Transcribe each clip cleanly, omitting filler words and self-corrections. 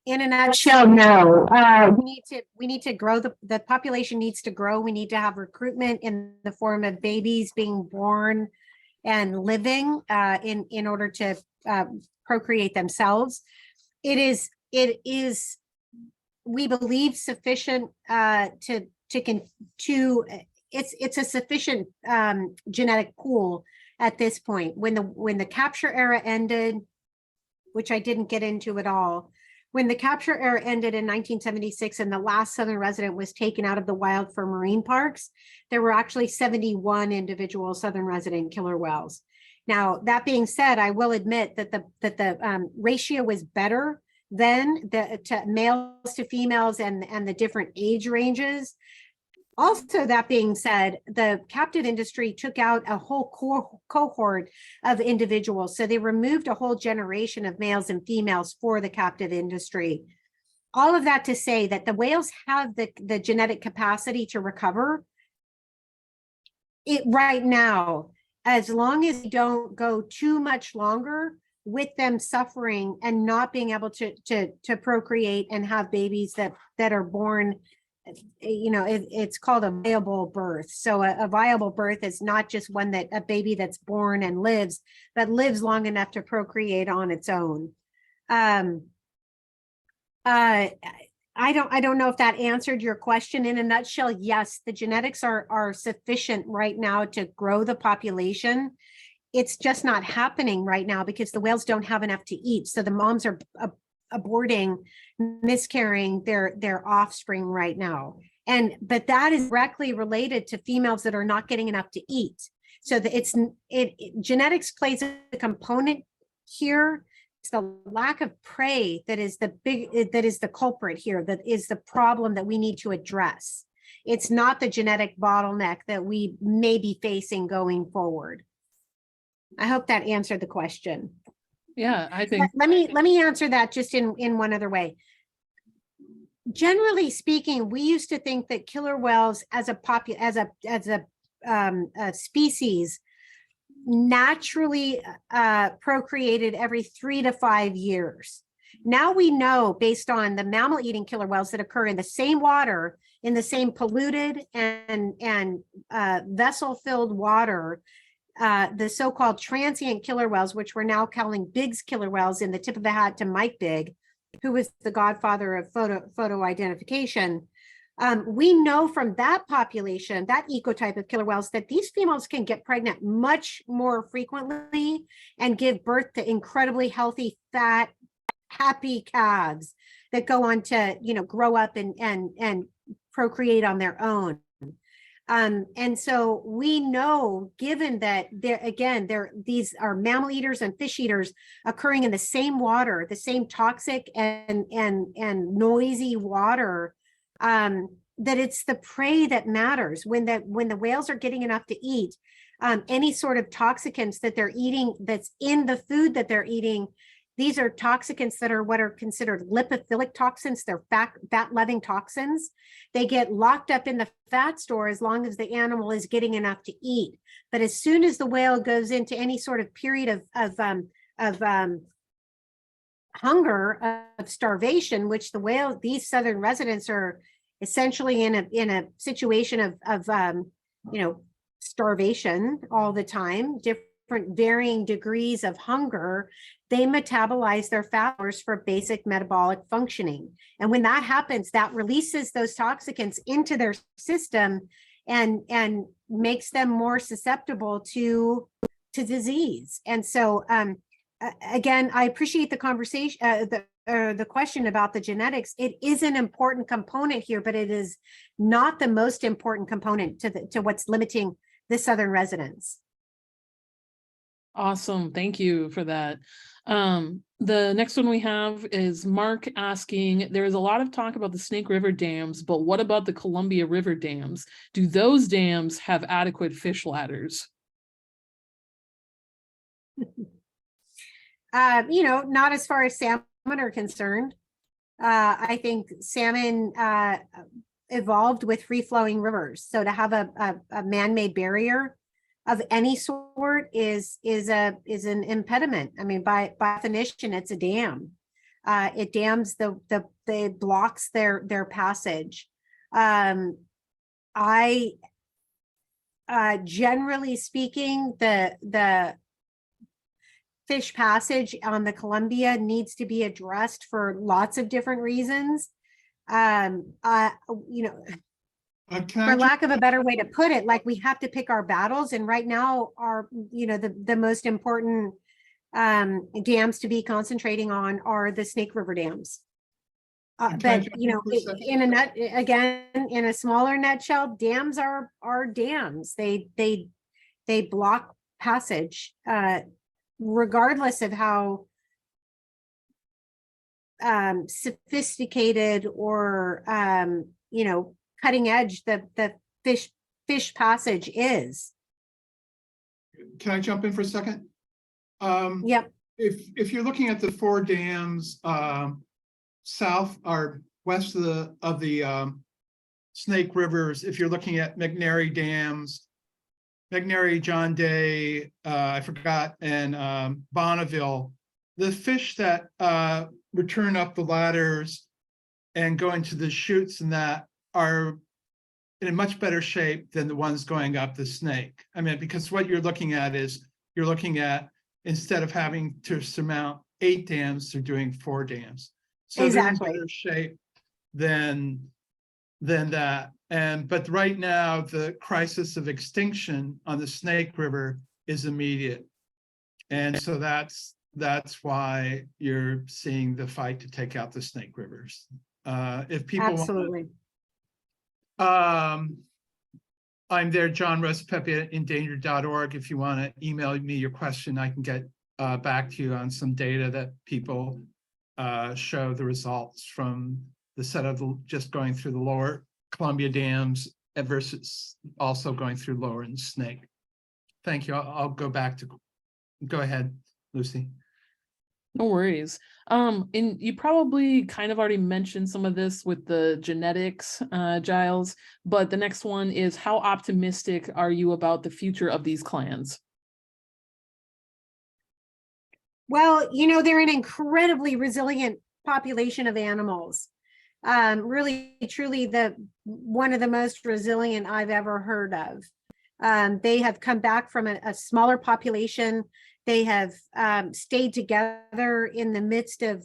In a nutshell, no. We need to grow, the population needs to grow. We need to have recruitment in the form of babies being born and living in order to procreate themselves. It is we believe sufficient it's a sufficient genetic pool at this point. When the capture era ended, which I didn't get into at all, when the capture era ended in 1976 and the last southern resident was taken out of the wild for marine parks, there were actually 71 individual southern resident killer whales. Now, that being said, I will admit that the ratio was better then, to males to females and the different age ranges. Also, that being said, the captive industry took out a whole cohort of individuals. So they removed a whole generation of males and females for the captive industry. All of that to say that the whales have the genetic capacity to recover it right now, as long as you don't go too much longer with them suffering and not being able to procreate and have babies that are born. It's called a viable birth. So a viable birth is not just one that a baby that's born and lives, but lives long enough to procreate on its own. I don't know if that answered your question. In a nutshell, yes, the genetics are sufficient right now to grow the population. It's just not happening right now because the whales don't have enough to eat. So the moms are aborting, miscarrying their offspring right now. But that is directly related to females that are not getting enough to eat. So genetics plays a component here. It's the lack of prey that is the culprit here, that is the problem that we need to address. It's not the genetic bottleneck that we may be facing going forward. I hope that answered the question. Yeah, I think. Let me answer that just in one other way. Generally speaking, we used to think that killer whales as a species naturally procreated every 3 to 5 years. Now we know, based on the mammal-eating killer whales that occur in the same water, in the same polluted and vessel-filled water, the so-called transient killer whales, which we're now calling Biggs killer whales, in the tip of the hat to Mike Bigg, who was the godfather of photo identification. We know from that population, that ecotype of killer whales, that these females can get pregnant much more frequently and give birth to incredibly healthy, fat, happy calves that go on to, grow up and procreate on their own. And so we know, given that these are mammal eaters and fish eaters occurring in the same water, the same toxic and noisy water, that it's the prey that matters. When the whales are getting enough to eat, any sort of toxicants that they're eating, that's in the food that they're eating, these are toxicants that are what are considered lipophilic toxins. They're fat-loving toxins. They get locked up in the fat store as long as the animal is getting enough to eat. But as soon as the whale goes into any sort of period of hunger, of starvation, which these southern residents are essentially in a situation of starvation all the time, different varying degrees of hunger, they metabolize their fat stores for basic metabolic functioning. And when that happens, that releases those toxicants into their system and makes them more susceptible to disease. And so again, I appreciate the conversation, the question about the genetics. It is an important component here, but it is not the most important component to what's limiting the southern residents. Awesome. Thank you for that. The next one we have is Mark asking, there is a lot of talk about the Snake River dams, but what about the Columbia River dams? Do those dams have adequate fish ladders? Not as far as salmon are concerned. I think salmon evolved with free-flowing rivers. So to have a man-made barrier of any sort is an impediment. I mean, by definition, it's a dam. It dams it blocks their passage. Generally speaking, the fish passage on the Columbia needs to be addressed for lots of different reasons. You know, for lack of a better way to put it, like we have to pick our battles. And right now the most important dams to be concentrating on are the Snake River dams. But in a smaller nutshell, dams are dams. They block passage, regardless of how sophisticated or cutting edge the fish passage is. Can I jump in for a second? Yep. If you're looking at the 4 dams south or west of the Snake Rivers, if you're looking at McNary dams, McNary, John Day, I forgot, and Bonneville, the fish that return up the ladders and go into the chutes and that are in a much better shape than the ones going up the Snake. I mean, because what you're looking at is instead of having to surmount 8 dams, they're doing 4 dams. So exactly. they're in better shape than that. But right now, the crisis of extinction on the Snake River is immediate. And so that's why you're seeing the fight to take out the Snake Rivers. If people absolutely. I'm there, John Rospepe at endangered.org. If you want to email me your question, I can get back to you on some data that people show the results from the set of just going through the lower Columbia dams versus also going through lower and Snake. Thank you. I'll go back to, go ahead, Lucy. No worries. And you probably kind of already mentioned some of this with the genetics, Giles, but the next one is, how optimistic are you about the future of these clans? Well, they're an incredibly resilient population of animals. Really, truly one of the most resilient I've ever heard of. They have come back from a smaller population. They have stayed together in the midst of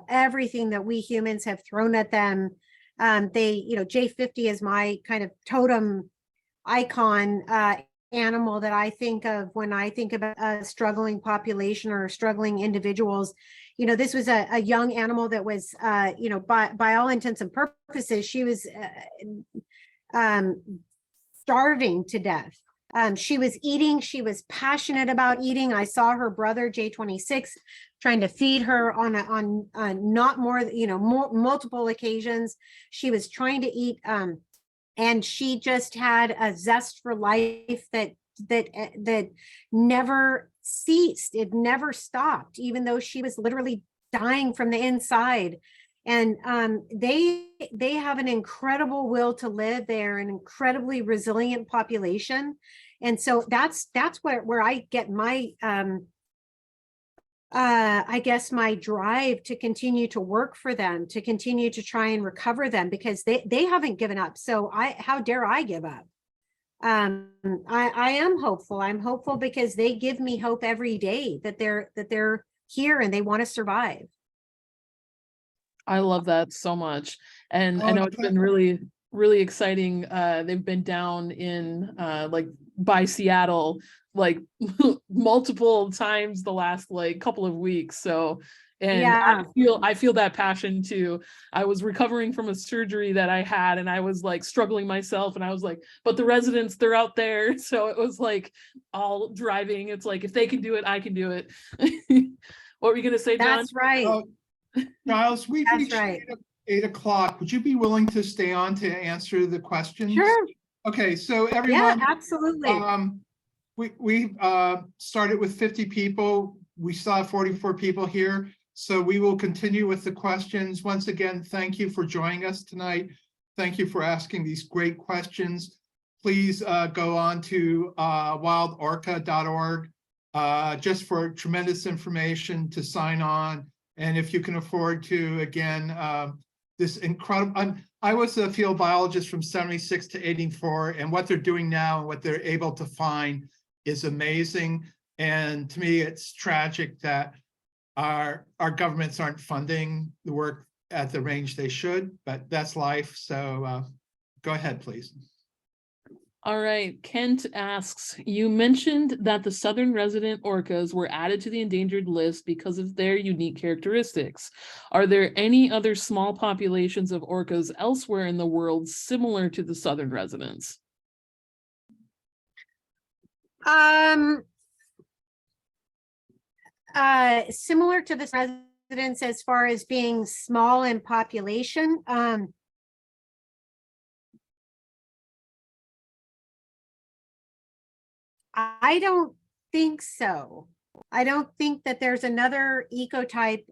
everything that we humans have thrown at them. J50 is my kind of totem icon animal that I think of when I think about a struggling population or struggling individuals. This was a young animal that was, by all intents and purposes, she was starving to death. She was eating. She was passionate about eating. I saw her brother J26 trying to feed her on not more, multiple occasions. She was trying to eat, and she just had a zest for life that never ceased. It never stopped, even though she was literally dying from the inside. And they have an incredible will to live. They're an incredibly resilient population. And so that's where I get my I guess my drive to continue to work for them, to continue to try and recover them, because they haven't given up. So how dare I give up? I am hopeful. I'm hopeful because they give me hope every day that they're here and they want to survive. I love that so much. And I know it's been really, really exciting. They've been down in by Seattle, multiple times the last couple of weeks. So, and yeah. I feel that passion too. I was recovering from a surgery that I had, and I was struggling myself, and I was but the residents, they're out there. So it was all driving. It's if they can do it, I can do it. What were you going to say, John? That's right. Giles, we've reached 8 o'clock. Would you be willing to stay on to answer the questions? Sure. Okay, so everyone. Yeah, absolutely. We started with 50 people. We still have 44 people here. So we will continue with the questions. Once again, thank you for joining us tonight. Thank you for asking these great questions. Please go on to wildorca.org just for tremendous information to sign on And if you can afford to, again, this incredible, I was a field biologist from 76 to 84, and what they're doing now and what they're able to find is amazing. And to me, it's tragic that our governments aren't funding the work at the range they should, but that's life. So go ahead, please. All right, Kent asks, you mentioned that the southern resident orcas were added to the endangered list because of their unique characteristics. Are there any other small populations of orcas elsewhere in the world similar to the southern residents? Similar to the residents as far as being small in population. I don't think so. I don't think that there's another ecotype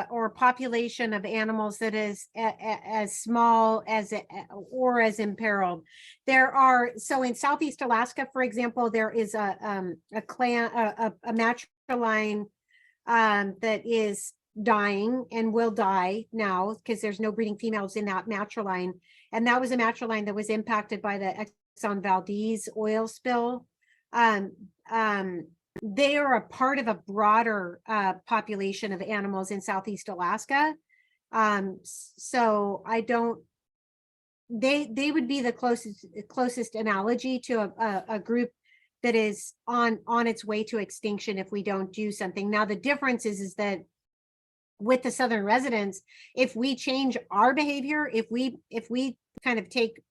or population of animals that is as small as or as imperiled. There are, so in Southeast Alaska, for example, there is a matriline that is dying and will die now because there's no breeding females in that matriline. And that was a matriline that was impacted by the Exxon Valdez oil spill. They are a part of a broader population of animals in Southeast Alaska. So I don't, they would be the closest analogy to a group that is on its way to extinction if we don't do something. Now, the difference is that with the southern residents, if we change our behavior, if we kind of take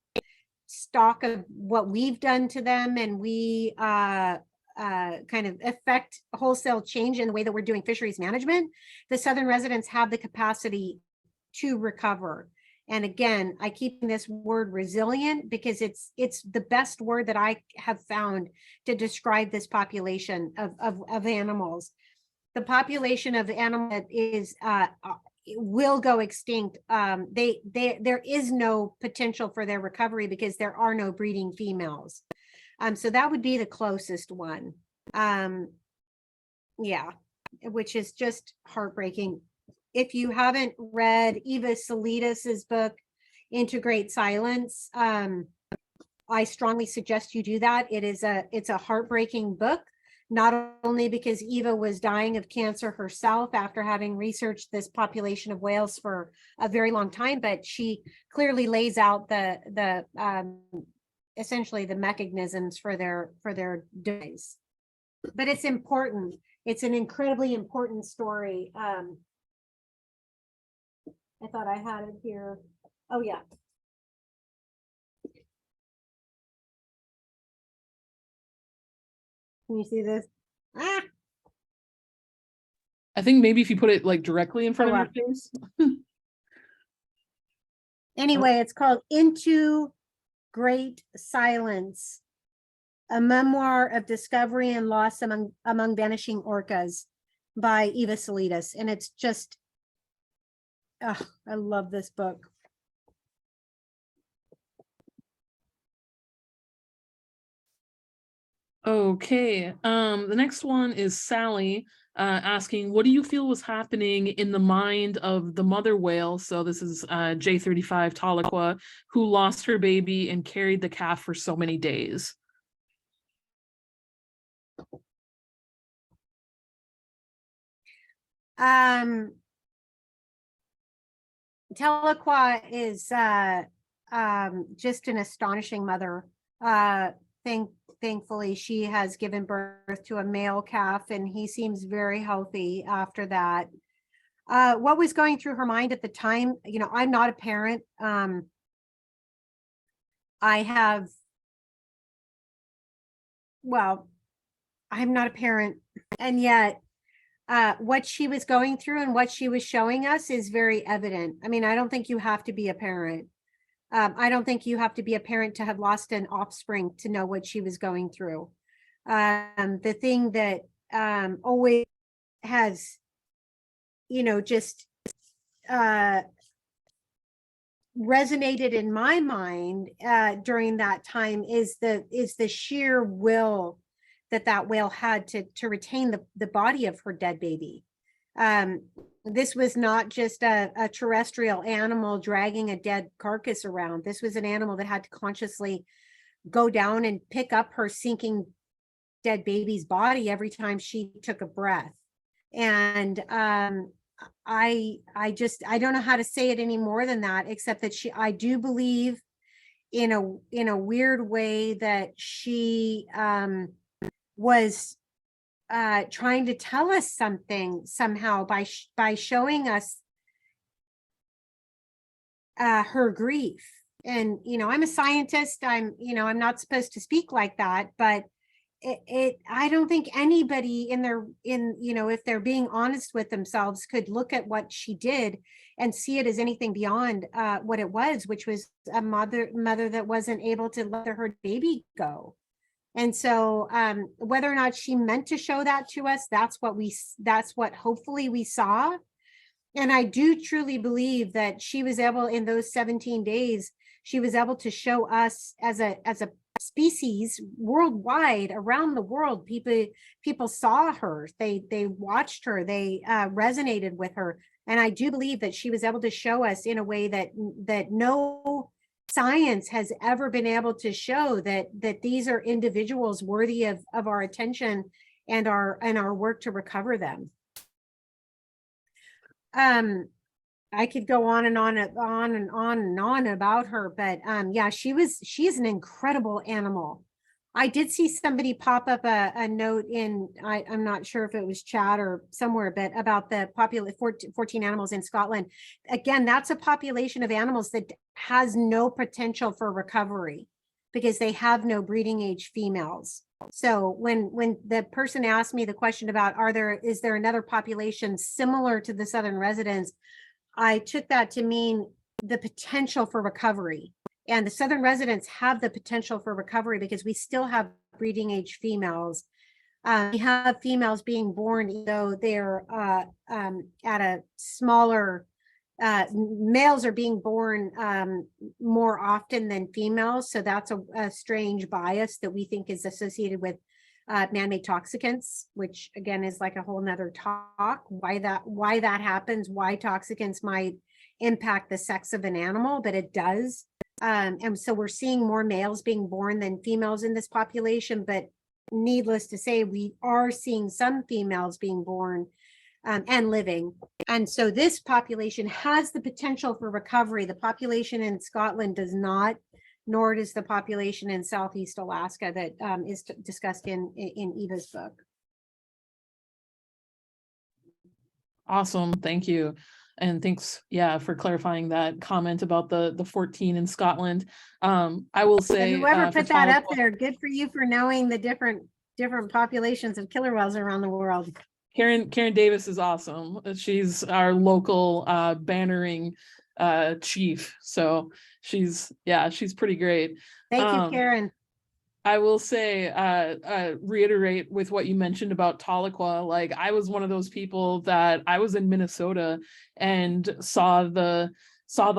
stock of what we've done to them and we kind of affect wholesale change in the way that we're doing fisheries management, the southern residents have the capacity to recover. And again, I keep this word resilient because it's the best word that I have found to describe this population of animals. The population of animals that is will go extinct. There is no potential for their recovery because there are no breeding females. So that would be the closest one. Yeah, which is just heartbreaking. If you haven't read Eva Salitas's book, Integrate Silence, I strongly suggest you do that. It's a heartbreaking book, not only because Eva was dying of cancer herself after having researched this population of whales for a very long time, but she clearly lays out the essentially the mechanisms for their demise. But it's important. It's an incredibly important story. I thought I had it here. Oh yeah. Can you see this? Ah. I think maybe if you put it like directly in front of your face. Anyway, it's called Into Great Silence, a memoir of discovery and loss among vanishing orcas by Eva Salitas. And it's just, oh, I love this book. Okay, the next one is Sally asking, what do you feel was happening in the mind of the mother whale? So this is J35 Tahlequah, who lost her baby and carried the calf for so many days. Tahlequah is just an astonishing mother. Thankfully, she has given birth to a male calf, and he seems very healthy after that. What was going through her mind at the time? You know, I'm not a parent. I'm not a parent, and yet what she was going through and what she was showing us is very evident. I mean, I don't think you have to be a parent. I don't think you have to be a parent to have lost an offspring to know what she was going through. The thing that always has, you know, just resonated in my mind during that time is the sheer will that whale had to retain the body of her dead baby. this was not just a terrestrial animal dragging a dead carcass around. This was an animal that had to consciously go down and pick up her sinking dead baby's body every time she took a breath. And I don't know how to say it any more than that, except that I do believe in a weird way that she was trying to tell us something somehow by showing us her grief. And I'm a scientist. I'm not supposed to speak like that, but I don't think anybody if they're being honest with themselves, could look at what she did and see it as anything beyond what it was, which was a mother that wasn't able to let her baby go. And so whether or not she meant to show that to us, that's what hopefully we saw. And I do truly believe that she was able, in those 17 days, she was able to show us as a species worldwide, around the world. People saw her, they watched her, they resonated with her. And I do believe that she was able to show us in a way that no science has ever been able to show, that these are individuals worthy of our attention and our work to recover them. I could go on and on and on and on and on about her, but yeah, she is an incredible animal. I did see somebody pop up a note in, I'm not sure if it was chat or somewhere, but about the 14 animals in Scotland. Again, that's a population of animals that has no potential for recovery because they have no breeding age females. So when the person asked me the question about is there another population similar to the Southern residents, I took that to mean the potential for recovery. And the Southern residents have the potential for recovery because we still have breeding age females. We have females being born, though they're at a smaller, males are being born more often than females. So that's a strange bias that we think is associated with man-made toxicants, which again is like a whole nother talk, why that happens, why toxicants might impact the sex of an animal, but it does. And so we're seeing more males being born than females in this population, but needless to say, we are seeing some females being born and living. And so this population has the potential for recovery. The population in Scotland does not, nor does the population in Southeast Alaska that is discussed in Eva's book. Awesome, thank you. And thanks, for clarifying that comment about the 14 in Scotland. I will say, and whoever put that up there, good for you for knowing the different populations of killer whales around the world. Karen Davis is awesome. She's our local bannering chief. So she's pretty great. Thank you, Karen. I will say, reiterate with what you mentioned about Tahlequah. Like, I was one of those people that I was in Minnesota and saw the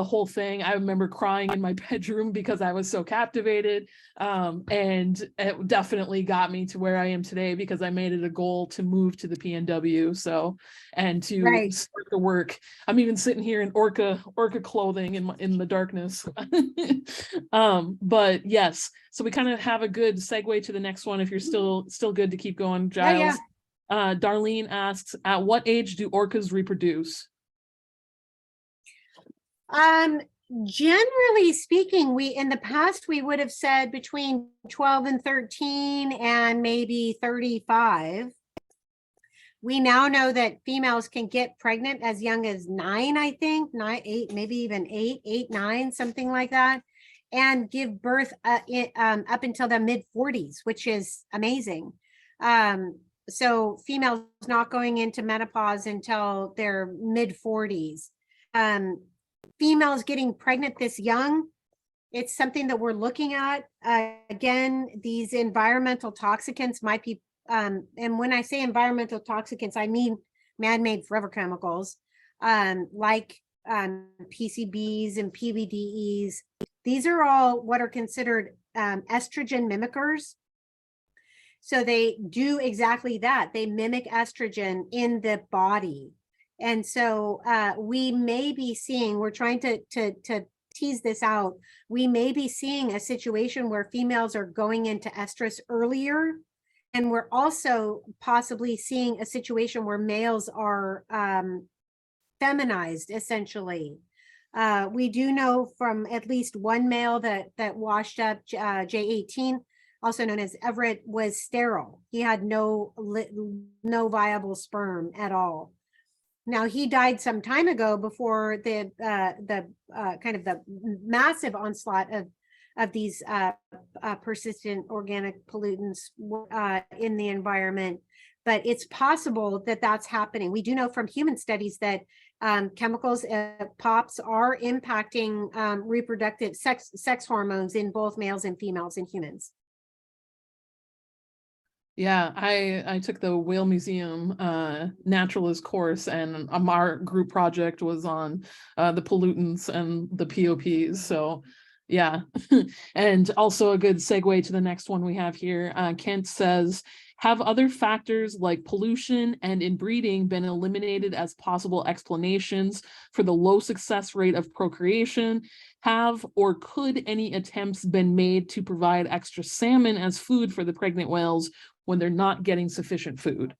whole thing. I remember crying in my bedroom because I was so captivated. And it definitely got me to where I am today because I made it a goal to move to the PNW. So, and to start the work. I'm even sitting here in orca clothing in the darkness. But yes, so we kind of have a good segue to the next one. If you're still good to keep going, Giles. Yeah. Darlene asks, at what age do orcas reproduce? Generally speaking, in the past, we would have said between 12 and 13 and maybe 35. We now know that females can get pregnant as young as 9, I think, 9, 8, maybe even 8, 9, something like that, and give birth up until the mid 40s, which is amazing. So females not going into menopause until their mid 40s. Females getting pregnant this young, it's something that we're looking at. Again, these environmental toxicants might be, and when I say environmental toxicants, I mean man-made forever chemicals, like PCBs and PBDEs. These are all what are considered estrogen mimickers. So they do exactly that. They mimic estrogen in the body. And so we may be seeing, we're trying to tease this out. We may be seeing a situation where females are going into estrus earlier. And we're also possibly seeing a situation where males are feminized, essentially. We do know from at least one male that washed up, J18, also known as Everett, was sterile. He had no viable sperm at all. Now, he died some time ago before the kind of the massive onslaught of these persistent organic pollutants in the environment. But it's possible that that's happening. We do know from human studies that chemicals, POPs, are impacting reproductive sex hormones in both males and females in humans. Yeah, I took the Whale Museum naturalist course, and our group project was on the pollutants and the POPs. So yeah, and also a good segue to the next one we have here. Kent says, have other factors like pollution and inbreeding been eliminated as possible explanations for the low success rate of procreation? Have or could any attempts been made to provide extra salmon as food for the pregnant whales when they're not getting sufficient food?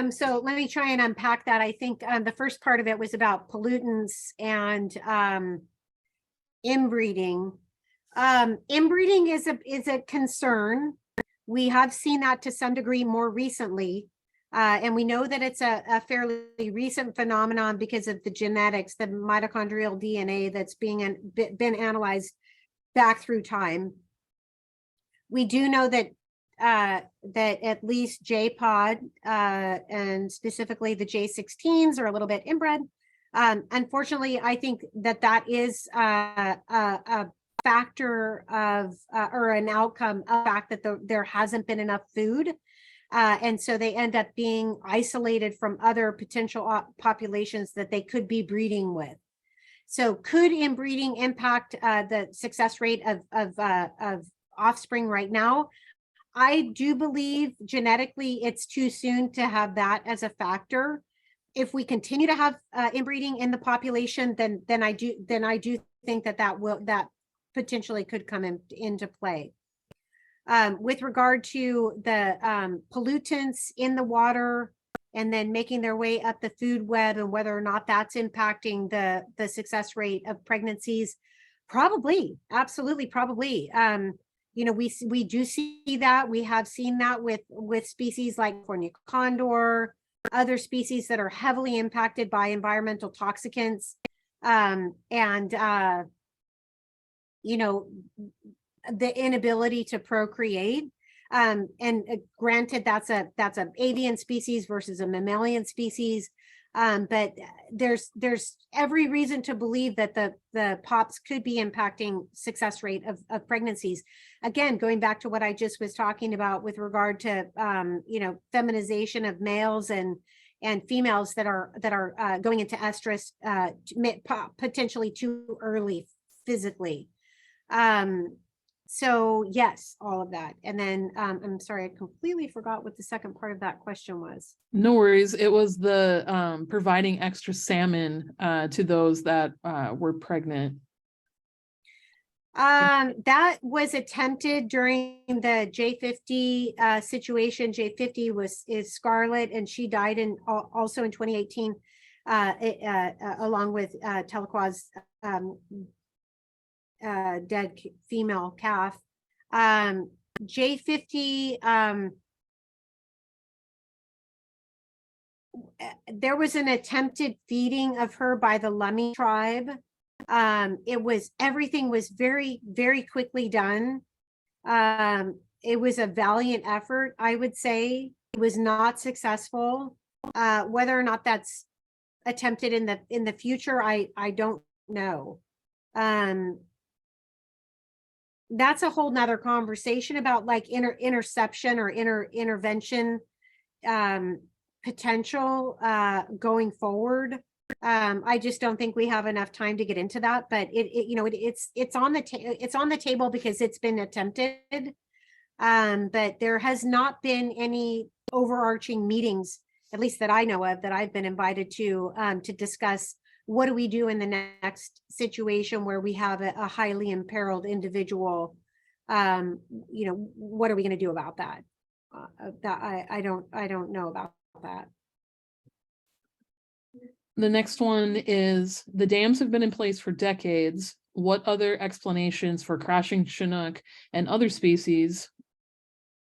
So let me try and unpack that. I think the first part of it was about pollutants and inbreeding. Inbreeding is a concern. We have seen that to some degree more recently. And we know that it's a fairly recent phenomenon because of the genetics, the mitochondrial DNA that's been analyzed back through time. We do know that at least JPOD and specifically the J16s are a little bit inbred. Unfortunately, I think that is a factor of or an outcome of the fact that there hasn't been enough food. And so they end up being isolated from other potential populations that they could be breeding with. So could inbreeding impact the success rate of offspring right now? I do believe genetically it's too soon to have that as a factor. If we continue to have inbreeding in the population, then I do think that potentially could come into play. With regard to the pollutants in the water and then making their way up the food web and whether or not that's impacting the success rate of pregnancies, probably, absolutely, probably. You know, we do see that. We have seen that with species like California condor, other species that are heavily impacted by environmental toxicants, you know, the inability to procreate. And granted, that's a avian species versus a mammalian species. But there's every reason to believe that the POPs could be impacting success rate of pregnancies. Again, going back to what I just was talking about with regard to you know, feminization of males and females that are going into estrus potentially too early physically. So yes, all of that. And then I'm sorry, I completely forgot what the second part of that question was. No worries. It was the providing extra salmon to those that were pregnant. That was attempted during the J50 situation. J50 is Scarlet, and she died also in 2018 along with Telequa's dead female calf. J50, there was an attempted feeding of her by the Lummi tribe. Everything was very, very quickly done. It was a valiant effort, I would say. It was not successful. Whether or not that's attempted in the future, I don't know. That's a whole nother conversation about like interception or intervention potential going forward. I just don't think we have enough time to get into that, but it's on the table because it's been attempted, but there has not been any overarching meetings at least that I know of, that I've been invited to discuss what do we do in the next situation where we have a highly imperiled individual. What are we going to do about that? I don't know about that. The next one is the dams have been in place for decades. What other explanations for crashing Chinook and other species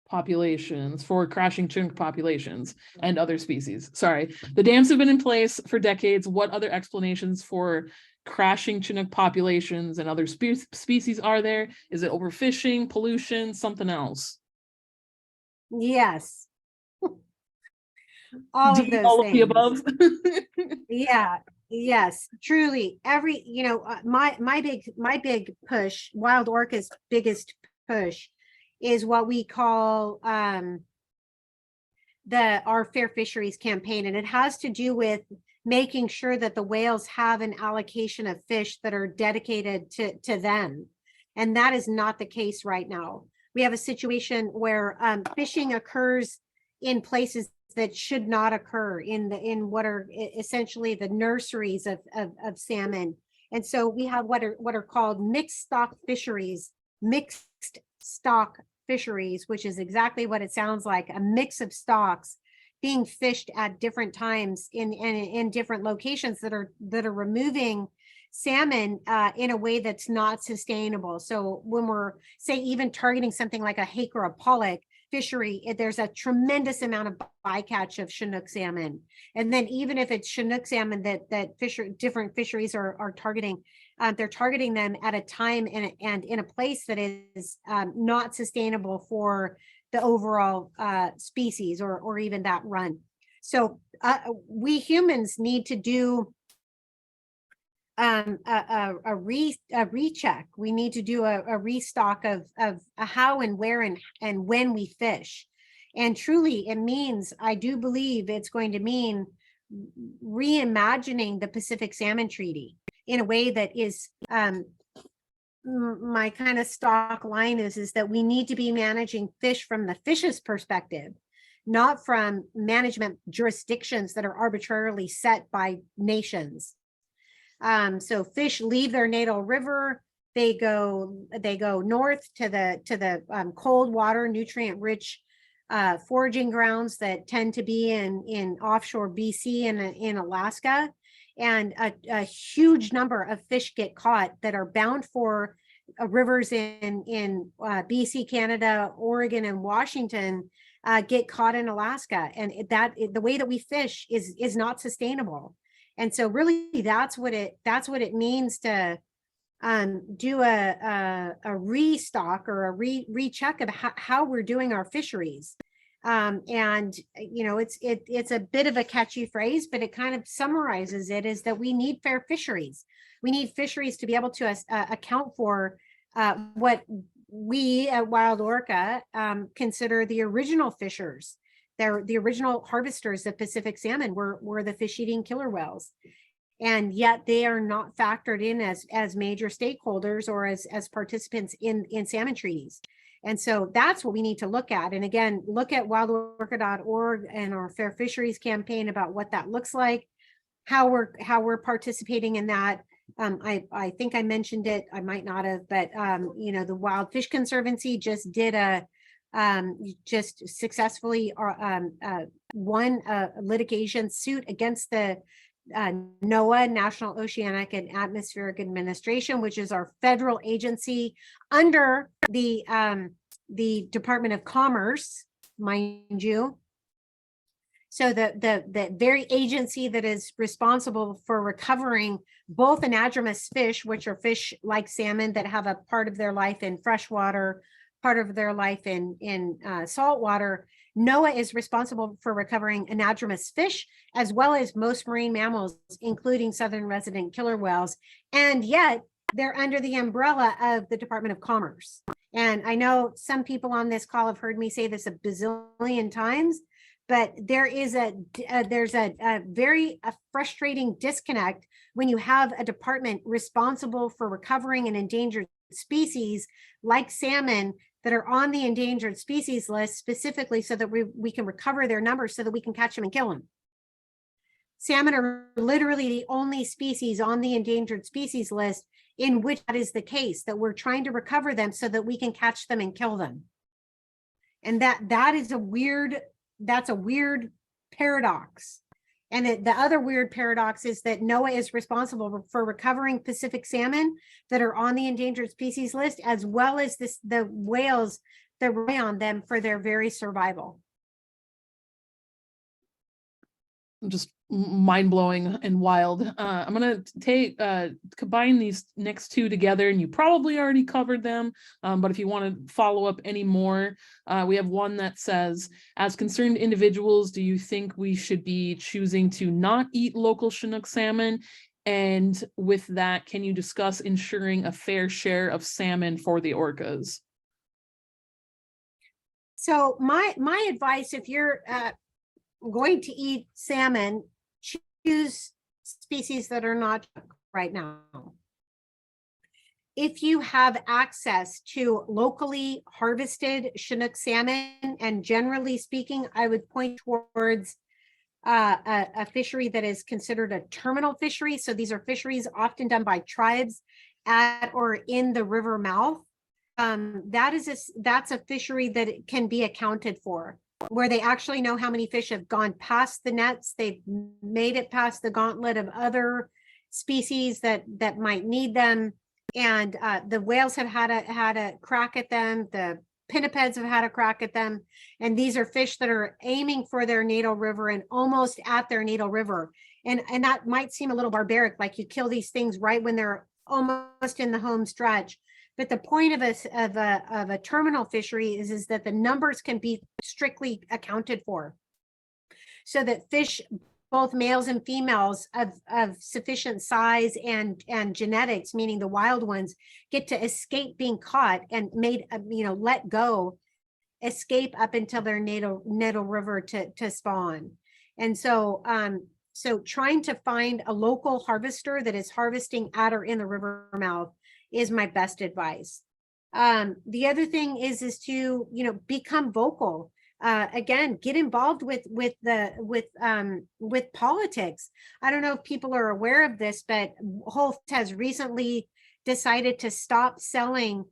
populations for crashing Chinook populations and other species? Sorry, the dams have been in place for decades. What other explanations for crashing Chinook populations and other species are there? Is it overfishing, pollution, something else? Yes. All of those All of the things. above. Yeah, yes, truly. My big push, Wild Orca's biggest push is what we call our Fair Fisheries campaign. And it has to do with making sure that the whales have an allocation of fish that are dedicated to them. And that is not the case right now. We have a situation where fishing occurs in places that should not occur in what are essentially the nurseries of salmon. And so we have what are called mixed stock fisheries, which is exactly what it sounds like, a mix of stocks being fished at different times in different locations that are removing salmon in a way that's not sustainable. So when we're, say, even targeting something like a hake or a pollock fishery, there's a tremendous amount of bycatch of Chinook salmon. And then even if it's Chinook salmon that different fisheries are targeting, they're targeting them at a time and in a place that is not sustainable for the overall species or even that run. So we humans need to do a recheck. We need to do a restock of how and where and when we fish. And truly, it means, I do believe it's going to mean reimagining the Pacific Salmon Treaty in a way that is, my kind of stock line is that we need to be managing fish from the fish's perspective, not from management jurisdictions that are arbitrarily set by nations. So fish leave their natal river, they go north to the cold water, nutrient rich foraging grounds that tend to be in offshore BC and in Alaska. And a huge number of fish get caught that are bound for rivers in BC, Canada, Oregon, and Washington get caught in Alaska. And the way that we fish is not sustainable. And so really that's what it means to do a restock or a recheck of how we're doing our fisheries. And it's a bit of a catchy phrase, but it kind of summarizes it, is that we need fair fisheries. We need fisheries to be able to account for what we at Wild Orca consider the original fishers. They're the original harvesters of Pacific salmon were the fish-eating killer whales. And yet they are not factored in as major stakeholders or as participants in salmon treaties. And so that's what we need to look at. And again, look at wildorca.org and our Fair Fisheries campaign about what that looks like, how we're participating in that. I think I mentioned it, I might not have, but the Wild Fish Conservancy just did just successfully won a litigation suit against the NOAA, National Oceanic and Atmospheric Administration, which is our federal agency under the Department of Commerce, mind you. So the very agency that is responsible for recovering both anadromous fish, which are fish like salmon that have a part of their life in freshwater, part of their life in saltwater. NOAA is responsible for recovering anadromous fish, as well as most marine mammals, including southern resident killer whales. And yet they're under the umbrella of the Department of Commerce. And I know some people on this call have heard me say this a bazillion times, but there's a very frustrating disconnect when you have a department responsible for recovering an endangered species like salmon that are on the endangered species list specifically so that we can recover their numbers so that we can catch them and kill them. Salmon are literally the only species on the endangered species list in which that is the case, that we're trying to recover them so that we can catch them and kill them. And that is a weird, that's a weird paradox. And the other weird paradox is that NOAA is responsible for recovering Pacific salmon that are on the endangered species list, as well as the whales that rely on them for their very survival. Just mind-blowing and wild. I'm gonna combine these next two together, and you probably already covered them, but if you want to follow up any more, we have one that says, as concerned individuals, do you think we should be choosing to not eat local Chinook salmon? And with that, can you discuss ensuring a fair share of salmon for the orcas? So my advice, if you're going to eat salmon, choose species that are not right now. If you have access to locally harvested Chinook salmon, and generally speaking, I would point towards a fishery that is considered a terminal fishery. So these are fisheries often done by tribes at or in the river mouth. That's a fishery that can be accounted for, where they actually know how many fish have gone past the nets. They've made it past the gauntlet of other species that might need them. And the whales have had a crack at them. The pinnipeds have had a crack at them. And these are fish that are aiming for their natal river and almost at their natal river. And that might seem a little barbaric, like you kill these things right when they're almost in the home stretch. But the point of a terminal fishery is that the numbers can be strictly accounted for, so that fish, both males and females of sufficient size and genetics, meaning the wild ones, get to escape being caught and made, let go, escape up until their natal river to spawn. And so trying to find a local harvester that is harvesting at or in the river mouth is my best advice. The other thing is to, become vocal. Again, get involved with politics. I don't know if people are aware of this, but Whole Foods has recently decided to stop selling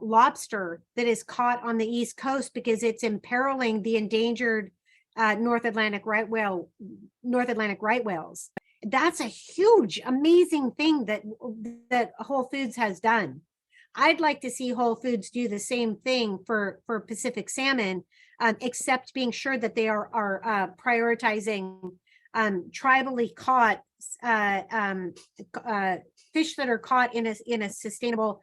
lobster that is caught on the East Coast because it's imperiling the endangered North Atlantic right whales. That's a huge, amazing thing that Whole Foods has done. I'd like to see Whole Foods do the same thing for Pacific salmon, except being sure that they are prioritizing tribally caught fish that are caught in a sustainable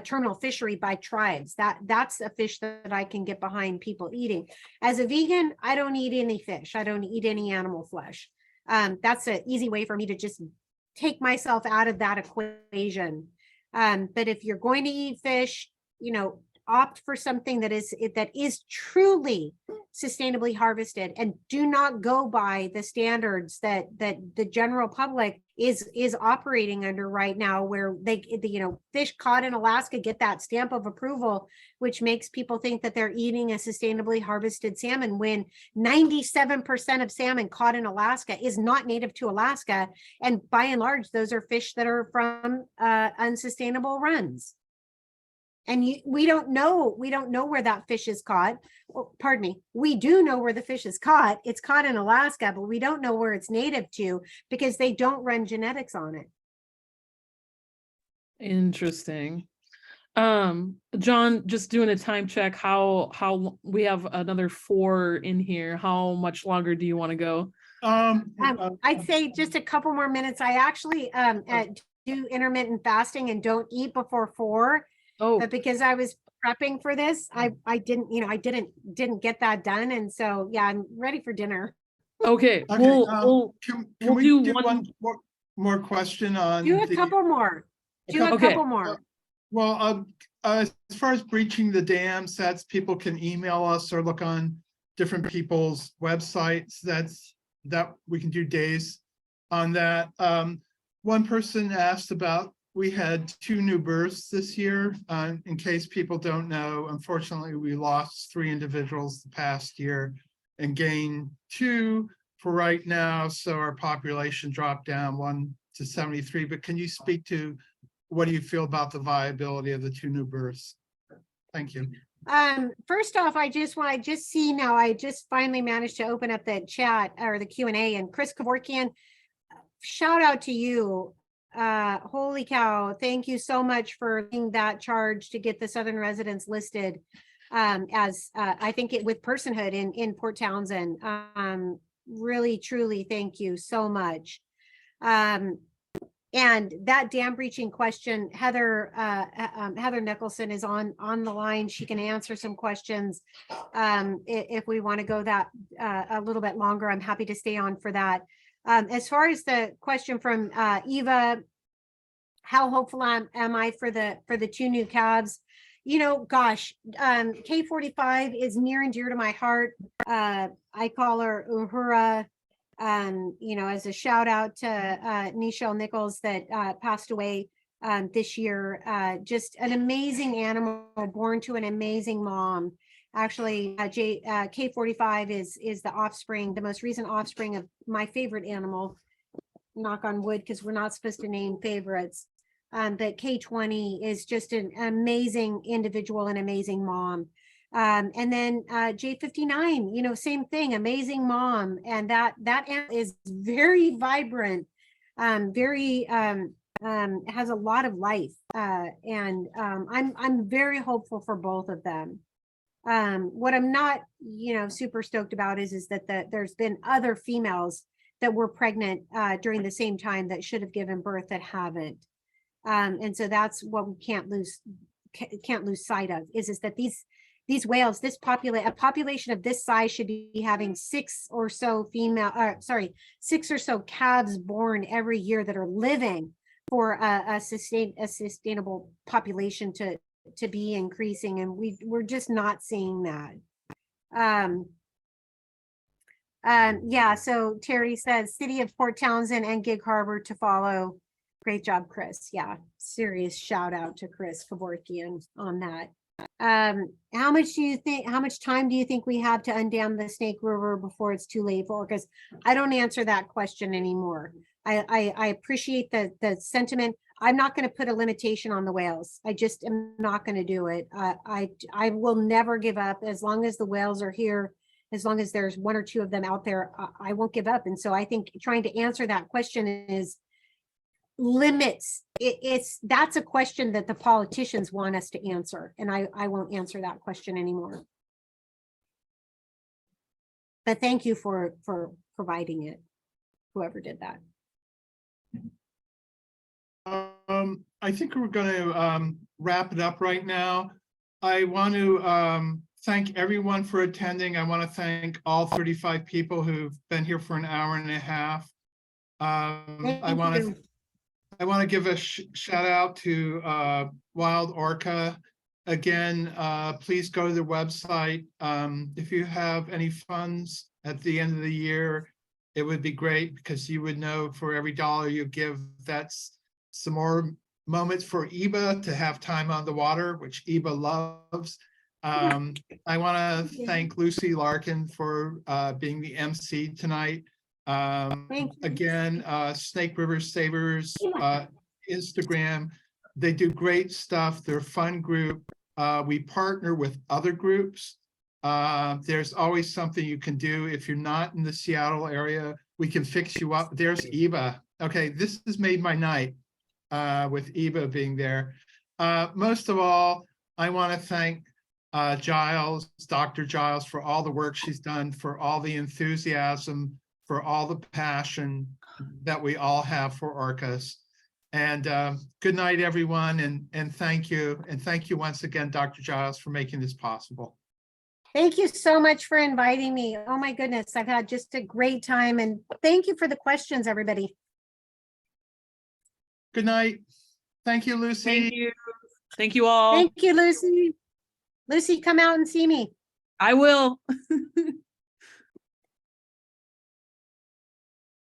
terminal fishery by tribes. That's a fish that I can get behind people eating. As a vegan, I don't eat any fish. I don't eat any animal flesh. That's an easy way for me to just take myself out of that equation. But if you're going to eat fish, opt for something that is truly sustainably harvested, and do not go by the standards that the general public is operating under right now, where fish caught in Alaska get that stamp of approval, which makes people think that they're eating a sustainably harvested salmon, when 97% of salmon caught in Alaska is not native to Alaska, and by and large those are fish that are from unsustainable runs. And we don't know where that fish is caught. Well, pardon me. We do know where the fish is caught. It's caught in Alaska, but we don't know where it's native to because they don't run genetics on it. Interesting. John, just doing a time check, how we have another 4 in here. How much longer do you want to go? I'd say just a couple more minutes. I actually do intermittent fasting and don't eat before 4. But because I was prepping for this, I didn't get that done, and so yeah, I'm ready for dinner. Okay, can we do one more question on a couple more. Well, as far as breaching the dams, that's, people can email us or look on different people's websites. That we can do days on that. One person asked about, we had 2 new births this year. In case people don't know, unfortunately, we lost 3 individuals the past year and gained 2 for right now, so our population dropped down 1 to 73. But can you speak to what do you feel about the viability of the 2 new births? Thank you. First off, I just see now, I just finally managed to open up the chat or the Q and A, and Chris Kevorkian, shout out to you. Holy cow. Thank you so much for leading that charge to get the Southern residents listed as I think it with personhood in Port Townsend. Really, truly, thank you so much. And that dam breaching question, Heather Nicholson is on the line. She can answer some questions. If we want to go that a little bit longer, I'm happy to stay on for that. As far as the question from Eva, how hopeful am I for the 2 new calves? You know, gosh, K45 is near and dear to my heart. I call her Uhura. You know, as a shout out to Nichelle Nichols that passed away this year. Just an amazing animal born to an amazing mom. Actually, K45 is the offspring, the most recent offspring of my favorite animal. Knock on wood, because we're not supposed to name favorites. But K20 is just an amazing individual and amazing mom. And then J59, you know, same thing, amazing mom. And that animal is very vibrant, very has a lot of life. And I'm very hopeful for both of them. What I'm not, you know, super stoked about is that there's been other females that were pregnant during the same time that should have given birth that haven't. And so that's what we can't lose sight of is that these whales, a population of this size should be having 6 or so calves born every year that are living for a sustainable population to be increasing, and we're just not seeing that. Yeah, so Terry says City of Port Townsend and Gig Harbor to follow. Great job, Chris. Yeah, serious shout out to Chris Kevorkian on that. How much time do you think we have to undam the Snake River before it's too late for orcas? I don't answer that question anymore. I appreciate the sentiment. I'm not going to put a limitation on the whales. I just am not going to do it. I will never give up as long as the whales are here. As long as there's 1 or 2 of them out there, I won't give up. And so I think trying to answer that question is limits. That's a question that the politicians want us to answer, and I won't answer that question anymore. But thank you for providing it, whoever did that. I think we're going to wrap it up right now. I want to thank everyone for attending. I want to thank all 35 people who've been here for an hour and a half. I want to give a shout out to Wild Orca. Again, please go to the website. If you have any funds at the end of the year, it would be great because you would know for every $1 you give, that's some more moments for Eba to have time on the water, which Eba loves. I want to thank Lucy Larkin for being the MC tonight. Again, Snake River Savers Instagram, they do great stuff. They're a fun group. We partner with other groups. There's always something you can do. If you're not in the Seattle area, we can fix you up. There's Eba. Okay, this has made my night with Eba being there. Most of all, I want to thank Giles, Dr. Giles, for all the work she's done, for all the enthusiasm, for all the passion that we all have for orcas. And good night, everyone, and thank you. And thank you once again, Dr. Giles, for making this possible. Thank you so much for inviting me. Oh my goodness, I've had just a great time, and thank you for the questions, everybody. Good night. Thank you, Lucy. Thank you. Thank you all. Thank you, Lucy. Lucy, come out and see me. I will.